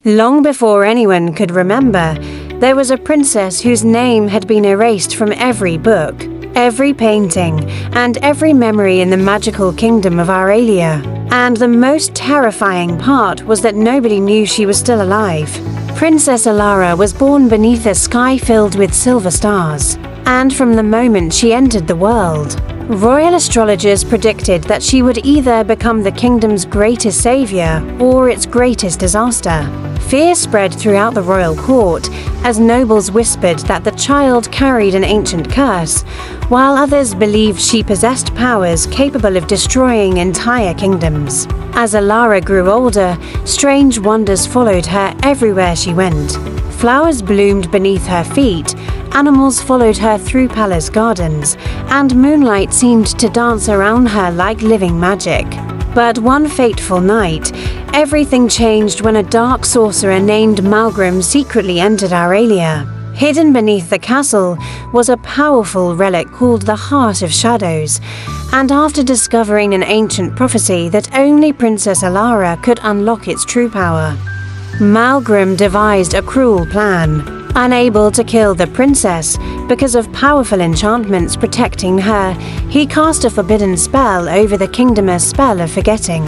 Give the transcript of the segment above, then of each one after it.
Long before anyone could remember, there was a princess whose name had been erased from every book, every painting, and every memory in the magical kingdom of Aurelia. And the most terrifying part was that nobody knew she was still alive. Princess Alara was born beneath a sky filled with silver stars, and from the moment she entered the world, royal astrologers predicted that she would either become the kingdom's greatest savior or its greatest disaster. Fear spread throughout the royal court as nobles whispered that the child carried an ancient curse, while others believed she possessed powers capable of destroying entire kingdoms. As Alara grew older, strange wonders followed her everywhere she went. Flowers bloomed beneath her feet, animals followed her through palace gardens, and moonlight seemed to dance around her like living magic. But one fateful night, everything changed when a dark sorcerer named Malgrim secretly entered Aurelia. Hidden beneath the castle was a powerful relic called the Heart of Shadows, and after discovering an ancient prophecy that only Princess Alara could unlock its true power, Malgrim devised a cruel plan. Unable to kill the princess because of powerful enchantments protecting her, he cast a forbidden spell over the kingdom, a spell of forgetting.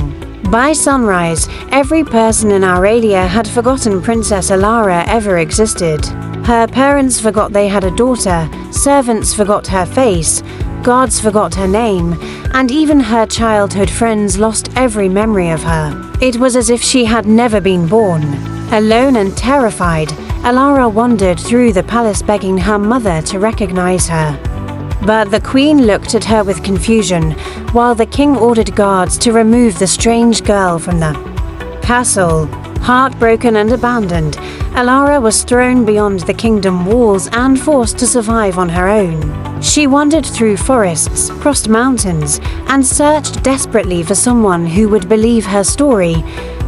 By sunrise, every person in Aurelia had forgotten Princess Alara ever existed. Her parents forgot they had a daughter, servants forgot her face, gods forgot her name, and even her childhood friends lost every memory of her. It was as if she had never been born. Alone and terrified, Alara wandered through the palace begging her mother to recognize her. But the queen looked at her with confusion, while the king ordered guards to remove the strange girl from the castle. Heartbroken and abandoned, Alara was thrown beyond the kingdom walls and forced to survive on her own. She wandered through forests, crossed mountains, and searched desperately for someone who would believe her story,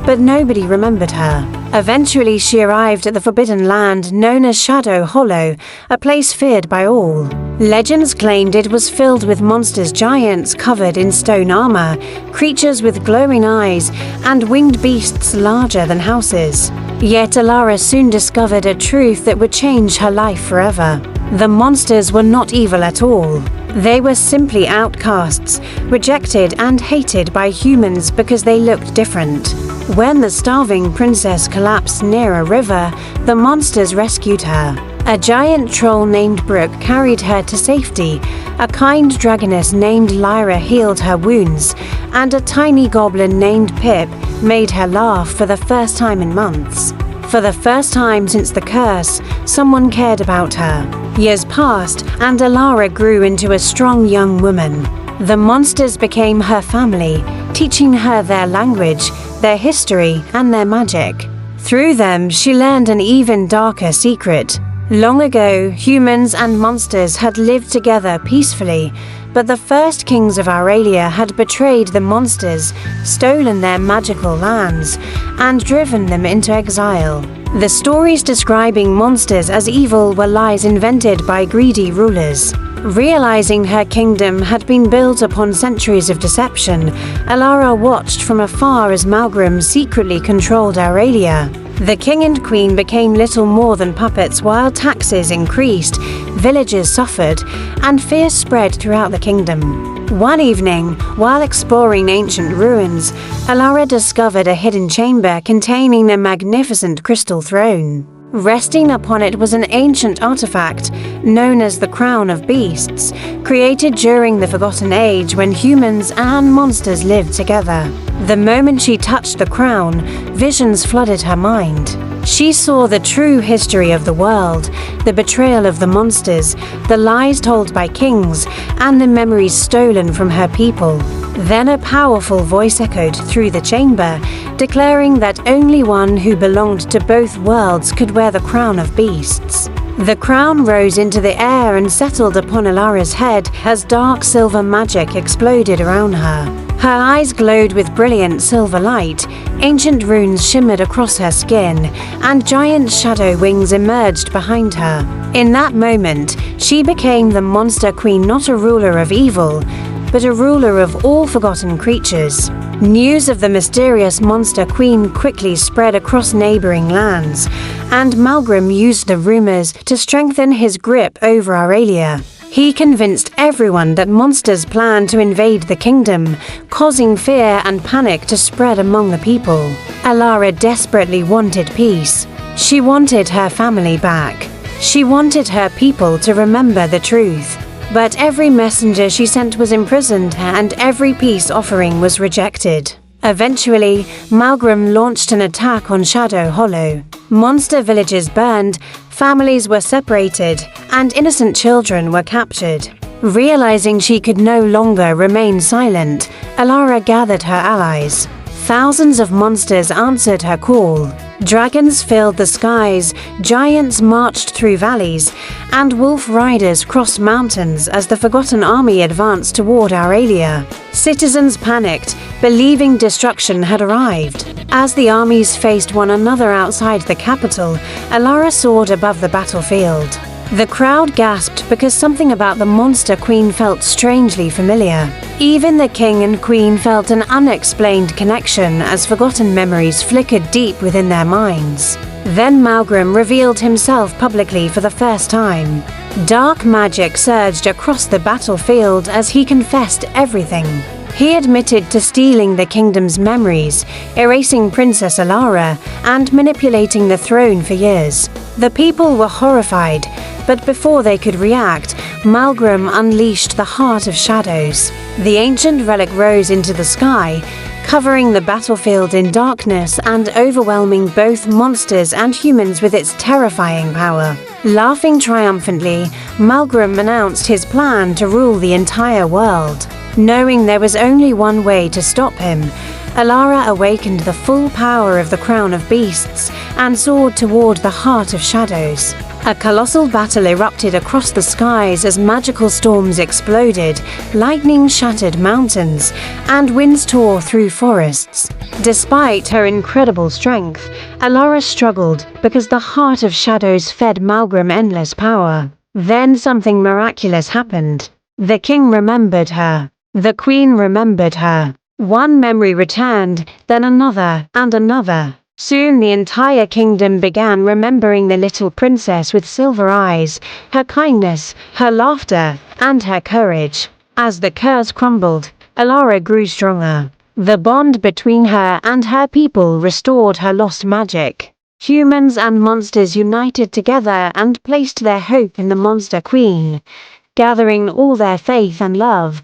but nobody remembered her. Eventually, she arrived at the Forbidden Land known as Shadow Hollow, a place feared by all. Legends claimed it was filled with monsters, giants covered in stone armor, creatures with glowing eyes, and winged beasts larger than houses. Yet Alara soon discovered a truth that would change her life forever. The monsters were not evil at all. They were simply outcasts, rejected and hated by humans because they looked different. When the starving princess collapsed near a river, the monsters rescued her. A giant troll named Brooke carried her to safety, a kind dragoness named Lyra healed her wounds, and a tiny goblin named Pip made her laugh for the first time in months. For the first time since the curse, someone cared about her. Years passed, and Alara grew into a strong young woman. The monsters became her family, teaching her their language, their history, and their magic. Through them, she learned an even darker secret. Long ago, humans and monsters had lived together peacefully, but the first kings of Aurelia had betrayed the monsters, stolen their magical lands, and driven them into exile. The stories describing monsters as evil were lies invented by greedy rulers. Realizing her kingdom had been built upon centuries of deception, Alara watched from afar as Malgrim secretly controlled Aurelia. The king and queen became little more than puppets while taxes increased, villages suffered, and fear spread throughout the kingdom. One evening, while exploring ancient ruins, Alara discovered a hidden chamber containing a magnificent crystal throne. Resting upon it was an ancient artifact known as the Crown of Beasts, created during the Forgotten Age when humans and monsters lived together. The moment she touched the crown, visions flooded her mind. She saw the true history of the world, the betrayal of the monsters, the lies told by kings, and the memories stolen from her people. Then a powerful voice echoed through the chamber, declaring that only one who belonged to both worlds could wear the Crown of Beasts. The crown rose into the air and settled upon Alara's head as dark silver magic exploded around her. Her eyes glowed with brilliant silver light, ancient runes shimmered across her skin, and giant shadow wings emerged behind her. In that moment, she became the Monster Queen, not a ruler of evil, but a ruler of all forgotten creatures. News of the mysterious monster queen quickly spread across neighboring lands, and Malgrim used the rumors to strengthen his grip over Aurelia. He convinced everyone that monsters planned to invade the kingdom, causing fear and panic to spread among the people. Alara desperately wanted peace. She wanted her family back. She wanted her people to remember the truth. But every messenger she sent was imprisoned, and every peace offering was rejected. Eventually, Malgrim launched an attack on Shadow Hollow. Monster villages burned, families were separated, and innocent children were captured. Realizing she could no longer remain silent, Alara gathered her allies. Thousands of monsters answered her call. Dragons filled the skies, giants marched through valleys, and wolf riders crossed mountains as the Forgotten Army advanced toward Aurelia. Citizens panicked, believing destruction had arrived. As the armies faced one another outside the capital, Alara soared above the battlefield. The crowd gasped because something about the monster queen felt strangely familiar. Even the king and queen felt an unexplained connection as forgotten memories flickered deep within their minds. Then Malgrim revealed himself publicly for the first time. Dark magic surged across the battlefield as he confessed everything. He admitted to stealing the kingdom's memories, erasing Princess Alara, and manipulating the throne for years. The people were horrified, but before they could react, Malgrim unleashed the Heart of Shadows. The ancient relic rose into the sky, covering the battlefield in darkness and overwhelming both monsters and humans with its terrifying power. Laughing triumphantly, Malgrim announced his plan to rule the entire world. Knowing there was only one way to stop him, Alara awakened the full power of the Crown of Beasts and soared toward the Heart of Shadows. A colossal battle erupted across the skies as magical storms exploded, lightning shattered mountains, and winds tore through forests. Despite her incredible strength, Alara struggled because the Heart of Shadows fed Malgrim endless power. Then something miraculous happened. The king remembered her. The queen remembered her. One memory returned, then another, and another. Soon the entire kingdom began remembering the little princess with silver eyes, her kindness, her laughter, and her courage. As the curse crumbled, Alara grew stronger. The bond between her and her people restored her lost magic. Humans and monsters united together and placed their hope in the monster queen. Gathering all their faith and love,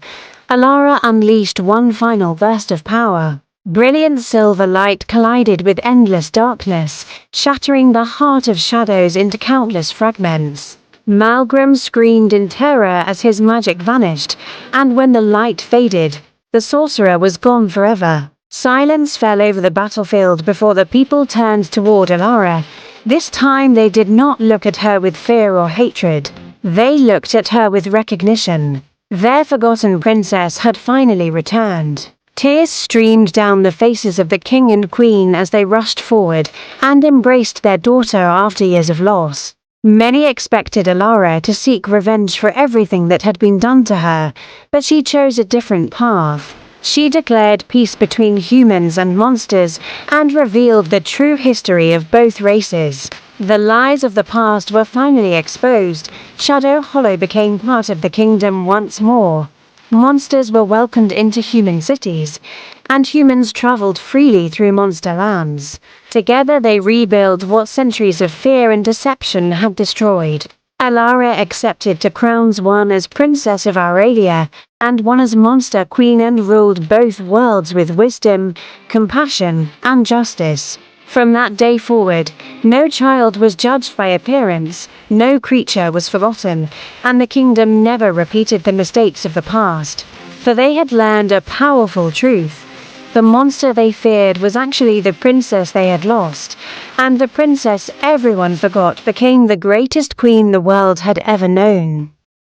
Alara unleashed one final burst of power. Brilliant silver light collided with endless darkness, shattering the Heart of Shadows into countless fragments. Malgrim screamed in terror as his magic vanished, and when the light faded, the sorcerer was gone forever. Silence fell over the battlefield before the people turned toward Alara. This time they did not look at her with fear or hatred. They looked at her with recognition. Their forgotten princess had finally returned. Tears streamed down the faces of the king and queen as they rushed forward and embraced their daughter after years of loss. Many expected Alara to seek revenge for everything that had been done to her, but she chose a different path. She declared peace between humans and monsters and revealed the true history of both races. The lies of the past were finally exposed. Shadow Hollow became part of the kingdom once more. Monsters were welcomed into human cities, and humans traveled freely through monster lands. Together they rebuilt what centuries of fear and deception had destroyed. Alara accepted two crowns, one as Princess of Aurelia, and one as Monster Queen, and ruled both worlds with wisdom, compassion, and justice. From that day forward, no child was judged by appearance, no creature was forgotten, and the kingdom never repeated the mistakes of the past. For they had learned a powerful truth. The monster they feared was actually the princess they had lost, and the princess everyone forgot became the greatest queen the world had ever known.